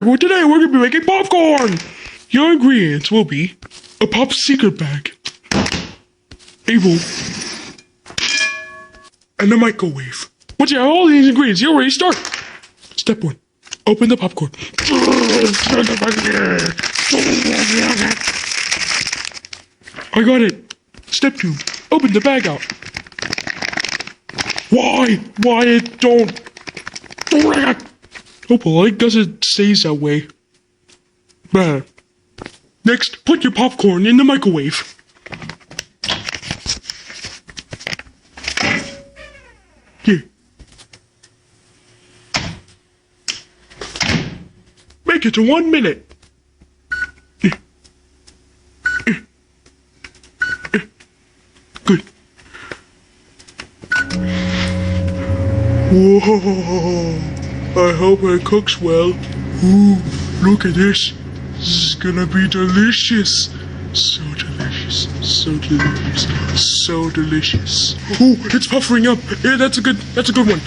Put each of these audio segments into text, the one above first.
Well, today we're gonna be making popcorn! Your ingredients will be a pop secret bag, a bowl, and a microwave. Once you have all these ingredients, you're ready to start. Step 1. Open the popcorn. I got it. Step 2. Open the bag out. Why? Why it don't? Hope I guess it stays that way. Bad. Next, put your popcorn in the microwave. Here. Make it to 1 minute. Good. Whoa. I hope it cooks well. Ooh, look at this. This is gonna be delicious. So delicious. So delicious. So delicious. Ooh, it's puffering up. Yeah, that's a good one. That's a good one.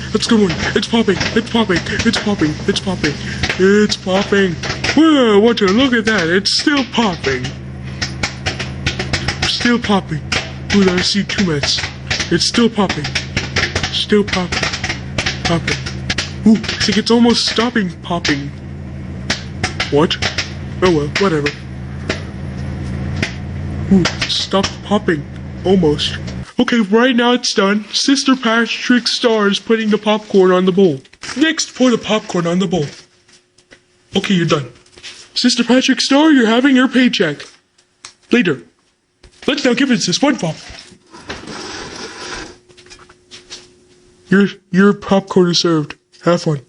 It's popping. It's popping. It's popping. It's popping. It's popping. Whoa, would you look at that? It's still popping. Still popping. Ooh, I see 2 minutes. It's still popping. Still popping. Popping. Ooh, I think it's almost stopping popping. What? Oh well, whatever. Ooh, stop popping. Almost. Okay, right now it's done. Sister Patrick Star is putting the popcorn on the bowl. Next, pour the popcorn on the bowl. Okay, you're done. Sister Patrick Star, you're having your paycheck. Later. Let's now give it to SpongeBob. Your popcorn is served. Have fun.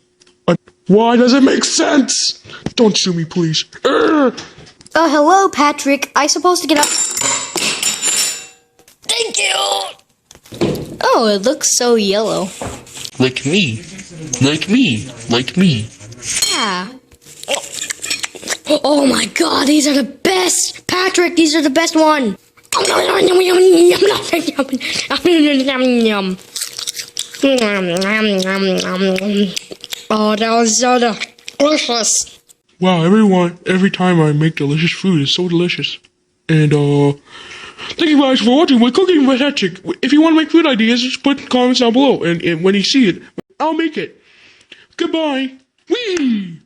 Why does it make sense? Don't sue me, please. Hello, Patrick. I supposed to get up. Thank you! Oh, it looks so yellow. Like me. Like me. Like me. Yeah. Oh my god, these are the best! Patrick, these are the best one! Oh, that was so delicious. Wow, every time I make delicious food, it's so delicious. And, thank you guys for watching. We're cooking with Patrick. If you want to make food ideas, just put comments down below. And when you see it, I'll make it. Goodbye. Whee!